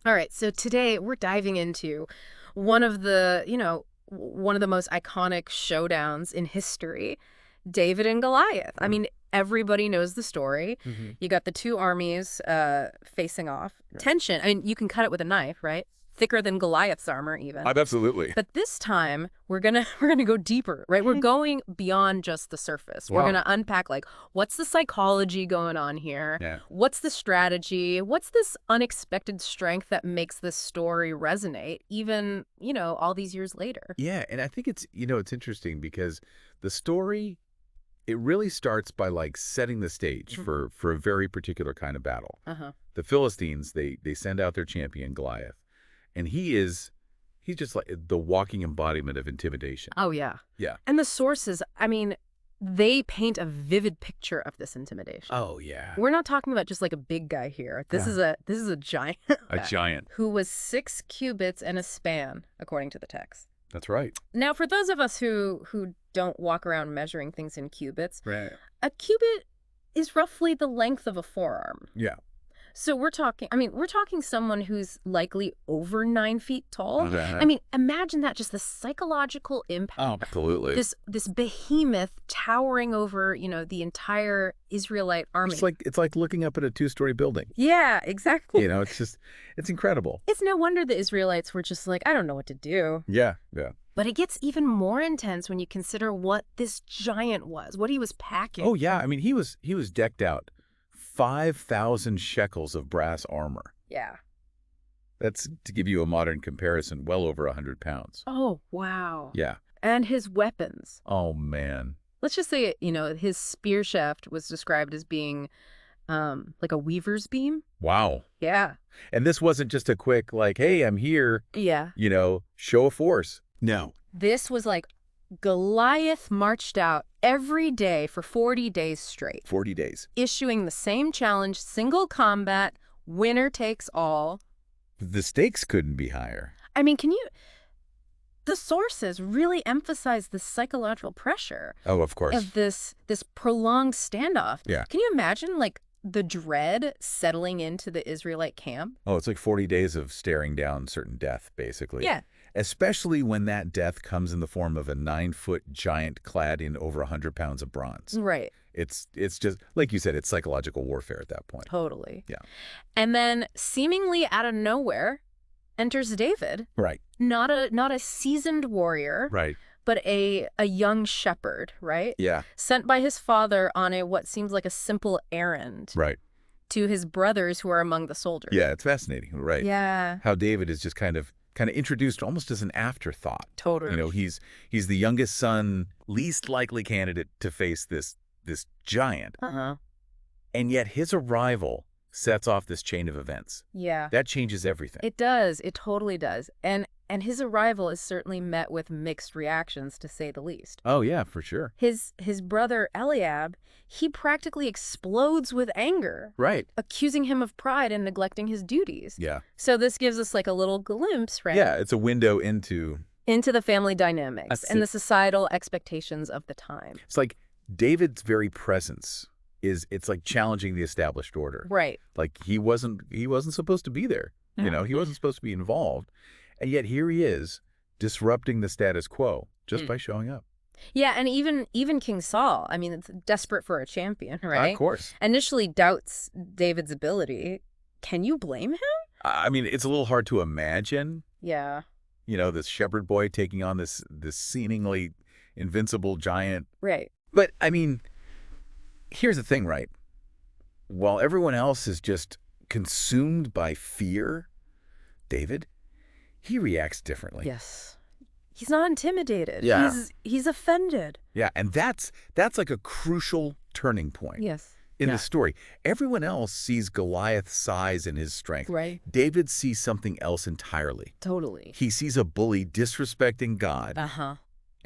All right, so today we're diving into one of the, one of the most iconic showdowns in history, David and Goliath. I mean, everybody knows the story. Mm-hmm. You got the two armies facing off. Right. Tension. I mean, you can cut it with a knife, right? Thicker than Goliath's armor, even. Absolutely. But this time, we're gonna go deeper, right? We're going beyond just the surface. We're Wow. gonna unpack, like, what's the psychology going on here? Yeah. What's the strategy? What's this unexpected strength that makes this story resonate, even, all these years later? Yeah, and I think it's interesting because the story, it really starts by like setting the stage for a very particular kind of battle. Uh-huh. The Philistines, they send out their champion Goliath, and he's just like the walking embodiment of intimidation. Oh, yeah. Yeah. And the sources, I mean, they paint a vivid picture of this intimidation. Oh yeah. We're not talking about just like a big guy here. This is a giant. A giant. Who was 6 cubits and a span, according to the text. That's right. Now, for those of us who don't walk around measuring things in cubits, Right. a cubit is roughly the length of a forearm. Yeah. So we're talking someone who's likely over 9 feet tall. Okay. I mean, imagine that, just the psychological impact. Oh, absolutely. This behemoth towering over, the entire Israelite army. It's like looking up at a 2-story building. Yeah, exactly. It's incredible. It's no wonder the Israelites were just like, I don't know what to do. Yeah. Yeah. But it gets even more intense when you consider what this giant was, what he was packing. Oh yeah. I mean, he was decked out. 5,000 shekels of brass armor. Yeah. That's, to give you a modern comparison, well over 100 pounds. Oh, wow. Yeah. And his weapons. Oh, man. Let's just say, his spear shaft was described as being like a weaver's beam. Wow. Yeah. And this wasn't just a quick, like, hey, I'm here, Yeah. show of force. No. This was like Goliath marched out every day for 40 days straight. 40 days. Issuing the same challenge, single combat, winner takes all. The stakes couldn't be higher. I mean, the sources really emphasize the psychological pressure. Oh, of course. Of this prolonged standoff. Yeah. Can you imagine, like, the dread settling into the Israelite camp? Oh, it's like 40 days of staring down certain death, basically. Yeah. Especially when that death comes in the form of a 9-foot giant clad in over 100 pounds of bronze. Right. It's just, like you said, it's psychological warfare at that point. Totally. Yeah. And then, seemingly out of nowhere, enters David. Right. Not a seasoned warrior. Right. But a young shepherd, right? Yeah. Sent by his father on what seems like a simple errand. Right. To his brothers who are among the soldiers. Yeah, it's fascinating, right? Yeah. How David is just kind of introduced almost as an afterthought. Totally. He's the youngest son, least likely candidate to face this giant. Uh-huh. And yet his arrival sets off this chain of events. Yeah. That changes everything. It does. It totally does. And his arrival is certainly met with mixed reactions, to say the least. Oh, yeah, for sure. His brother Eliab, he practically explodes with anger. Right. Accusing him of pride and neglecting his duties. Yeah. So this gives us like a little glimpse, right? Yeah, it's a window into the family dynamics and the societal expectations of the time. It's like David's very presence it's like challenging the established order. Right. Like he wasn't supposed to be there. He wasn't supposed to be involved. And yet here he is disrupting the status quo just by showing up. Yeah, and even King Saul, I mean, it's desperate for a champion, right? Of course. Initially doubts David's ability. Can you blame him? I mean, it's a little hard to imagine. Yeah. This shepherd boy taking on this seemingly invincible giant. Right. But I mean, here's the thing, right? While everyone else is just consumed by fear, David, he reacts differently. Yes. He's not intimidated. Yeah. He's offended. Yeah, and that's like a crucial turning point. Yes. In the story. Everyone else sees Goliath's size and his strength. Right. David sees something else entirely. Totally. He sees a bully disrespecting God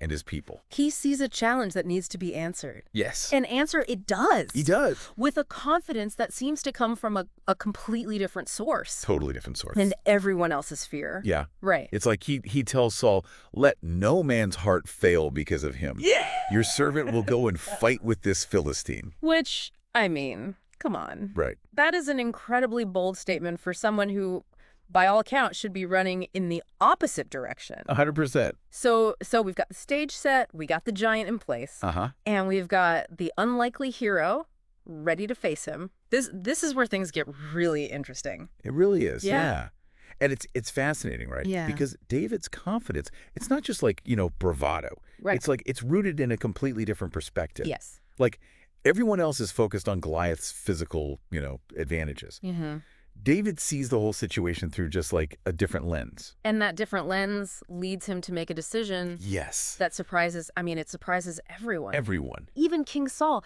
and his people. He sees a challenge that needs to be answered. Yes. And answer it does. He does. With a confidence that seems to come from a completely different source. Totally different source. Than everyone else's fear. Yeah. Right. It's like he tells Saul, let no man's heart fail because of him. Yeah. Your servant will go and fight with this Philistine. Which, I mean, come on. Right. That is an incredibly bold statement for someone who by all accounts, should be running in the opposite direction. 100%. So we've got the stage set, we got the giant in place, and we've got the unlikely hero ready to face him. This is where things get really interesting. It really is, Yeah. yeah. And it's fascinating, right? Yeah. Because David's confidence, it's not just like, bravado. Right. It's like it's rooted in a completely different perspective. Yes. Like everyone else is focused on Goliath's physical, advantages. Mm-hmm. David sees the whole situation through just like a different lens. And that different lens leads him to make a decision Yes. that surprises everyone. Everyone. Even King Saul.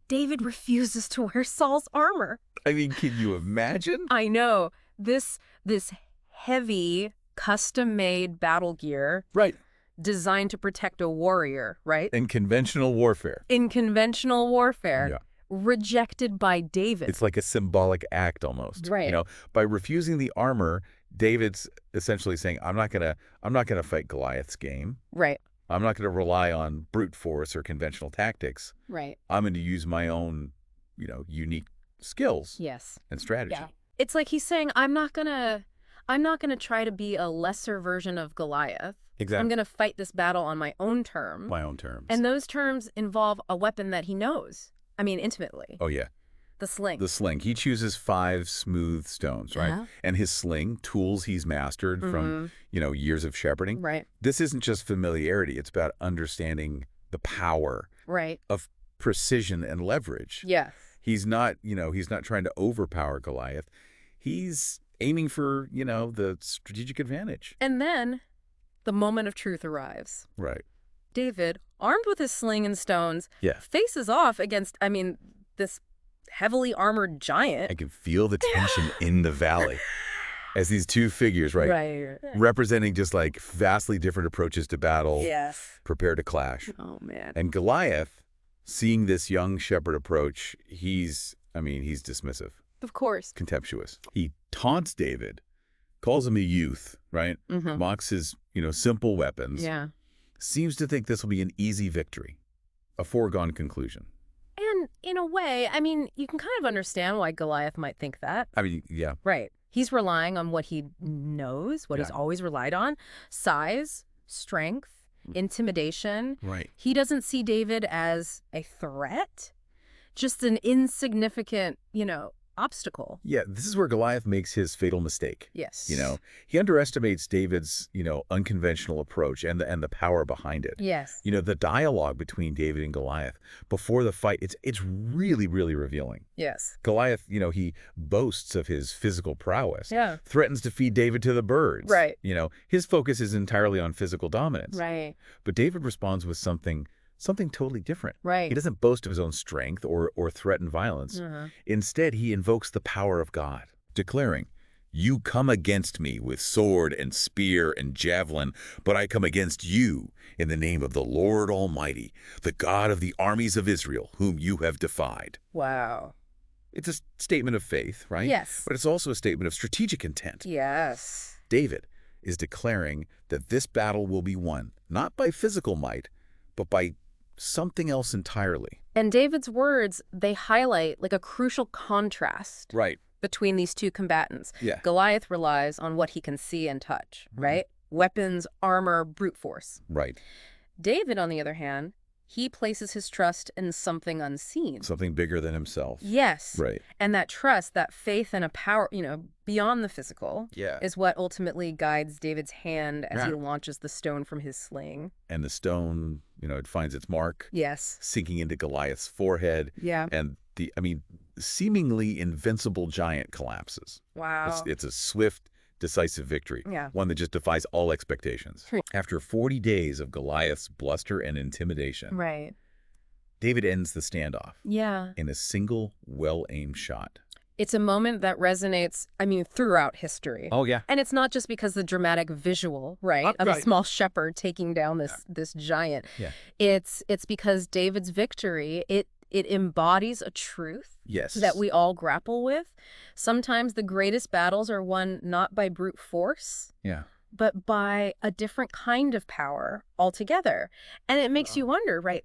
David refuses to wear Saul's armor. I mean, can you imagine? I know. This heavy, custom-made battle gear Right. designed to protect a warrior, right? In conventional warfare. In conventional warfare. Yeah. Rejected by David. It's like a symbolic act almost. Right. By refusing the armor, David's essentially saying, I'm not gonna fight Goliath's game. Right. I'm not gonna rely on brute force or conventional tactics. Right. I'm gonna use my own, unique skills Yes. and strategy. Yeah. It's like he's saying, I'm not gonna try to be a lesser version of Goliath. Exactly. I'm gonna fight this battle on my own terms. My own terms. And those terms involve a weapon that he knows. I mean, intimately. Oh, yeah. The sling. The sling. He chooses 5 smooth stones, right? Uh-huh. And his sling, tools he's mastered from, years of shepherding. Right. This isn't just familiarity. It's about understanding the power Right. of precision and leverage. Yes. He's not trying to overpower Goliath. He's aiming for, the strategic advantage. And then the moment of truth arrives. Right. David, armed with his sling and stones, Yeah. faces off against, this heavily armored giant. I can feel the tension in the valley as these two figures, right? Right. Representing just like vastly different approaches to battle. Yes. Prepare to clash. Oh, man. And Goliath, seeing this young shepherd approach, he's dismissive, Of course. contemptuous. He taunts David, calls him a youth, right? Mm-hmm. Mocks his, simple weapons. Yeah. Seems to think this will be an easy victory, a foregone conclusion. And in a way, you can kind of understand why Goliath might think that. Yeah. Right. He's relying on what he knows, what he's always relied on. Size, strength, intimidation. Right. He doesn't see David as a threat, just an insignificant, obstacle. Yeah, this is where Goliath makes his fatal mistake. Yes. He underestimates David's, unconventional approach and the power behind it. Yes. The dialogue between David and Goliath before the fight, it's really, really revealing. Yes. Goliath, he boasts of his physical prowess. Yeah. Threatens to feed David to the birds. Right. His focus is entirely on physical dominance. Right. But David responds with something totally different. Right. He doesn't boast of his own strength or threaten violence. Uh-huh. Instead, he invokes the power of God, declaring, "You come against me with sword and spear and javelin, but I come against you in the name of the Lord Almighty, the God of the armies of Israel, whom you have defied." Wow. It's a statement of faith, right? Yes. But it's also a statement of strategic intent. Yes. David is declaring that this battle will be won, not by physical might, but by something else entirely. And David's words, they highlight like a crucial contrast Right. between these two combatants. Yeah. Goliath relies on what he can see and touch, right? Weapons, armor, brute force. Right. David, on the other hand, he places his trust in something unseen. Something bigger than himself. Yes. Right. And that trust, that faith and a power, beyond the physical, Yeah. is what ultimately guides David's hand as he Yeah. launches the stone from his sling. And the stone, it finds its mark, Yes. sinking into Goliath's forehead. Yeah. And seemingly invincible giant collapses. Wow. It's a swift, decisive victory. Yeah. One that just defies all expectations. After 40 days of Goliath's bluster and intimidation, Right. David ends the standoff Yeah. in a single, well-aimed shot. It's a moment that resonates, throughout history. Oh, yeah. And it's not just because the dramatic visual, right, of a Right. small shepherd taking down this giant. Yeah. It's because David's victory, it embodies a truth Yes. that we all grapple with. Sometimes the greatest battles are won not by brute force, Yeah. but by a different kind of power altogether. And it makes you wonder, right,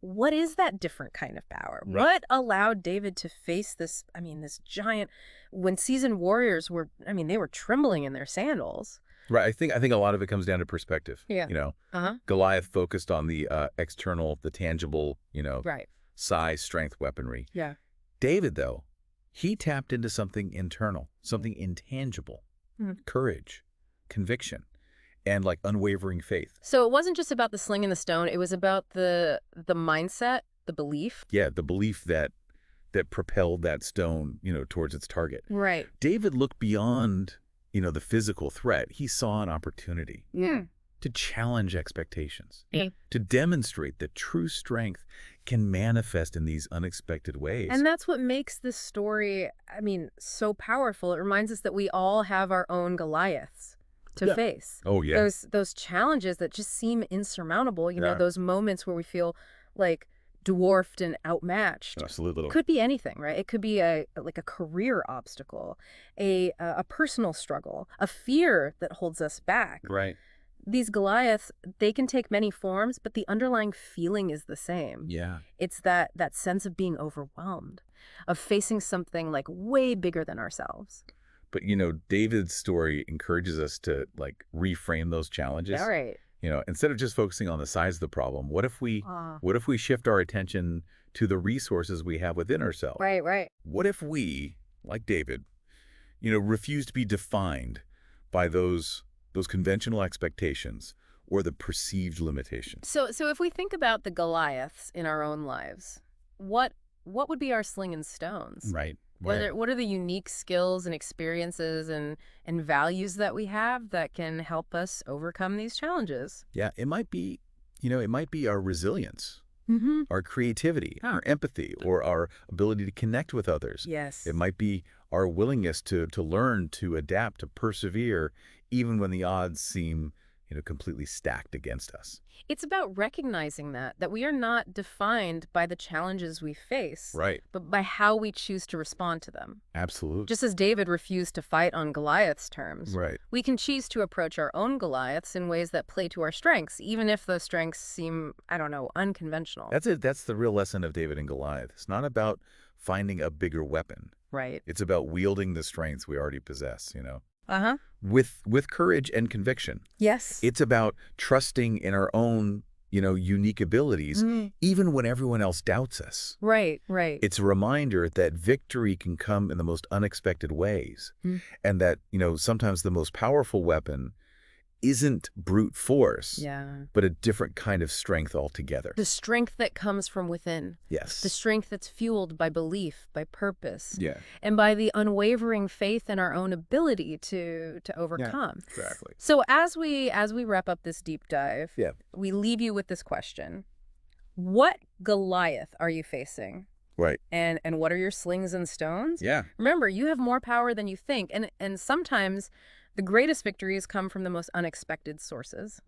what is that different kind of power? Right. What allowed David to face this, this giant, when seasoned warriors were, they were trembling in their sandals. Right. I think a lot of it comes down to perspective. Yeah. Uh-huh. Goliath focused on the external, the tangible, Right. size, strength, weaponry. Yeah. David, though, he tapped into something internal, something intangible, courage, conviction, and like unwavering faith. So it wasn't just about the sling and the stone. It was about the mindset, the belief. Yeah, the belief that propelled that stone, towards its target. Right. David looked beyond, the physical threat. He saw an opportunity to challenge expectations, to demonstrate that true strength can manifest in these unexpected ways. And that's what makes this story, so powerful. It reminds us that we all have our own Goliaths to face. Oh, yeah. Those challenges that just seem insurmountable, Yeah. those moments where we feel like dwarfed and outmatched. Absolutely. Could be anything, right? It could be a career obstacle, a personal struggle, a fear that holds us back. Right. These Goliaths, they can take many forms, but the underlying feeling is the same. Yeah. It's that sense of being overwhelmed, of facing something like way bigger than ourselves. But, David's story encourages us to like reframe those challenges. All right. Instead of just focusing on the size of the problem, what if we shift our attention to the resources we have within ourselves? Right. What if we, like David, refuse to be defined by those conventional expectations or the perceived limitations? So if we think about the Goliaths in our own lives, what would be our sling and stones? Right. What are the unique skills and experiences and values that we have that can help us overcome these challenges? Yeah, it might be our resilience, our creativity, our empathy, or our ability to connect with others. Yes. It might be our willingness to learn, to adapt, to persevere, even when the odds seem, completely stacked against us. It's about recognizing that we are not defined by the challenges we face, Right. but by how we choose to respond to them. Absolutely. Just as David refused to fight on Goliath's terms, Right. we can choose to approach our own Goliaths in ways that play to our strengths, even if those strengths seem, unconventional. That's it. That's the real lesson of David and Goliath. It's not about finding a bigger weapon. Right. It's about wielding the strengths we already possess, Uh-huh. with courage and conviction. Yes. It's about trusting in our own, unique abilities, even when everyone else doubts us. Right. It's a reminder that victory can come in the most unexpected ways, and that, sometimes the most powerful weapon isn't brute force, but a different kind of strength altogether. The strength that comes from within. Yes. The strength that's fueled by belief, by purpose. Yeah. And by the unwavering faith in our own ability to overcome. Yeah, exactly. So as we wrap up this deep dive, Yeah. we leave you with this question. What Goliath are you facing? Right. And what are your slings and stones? Yeah. Remember, you have more power than you think. And sometimes the greatest victories come from the most unexpected sources.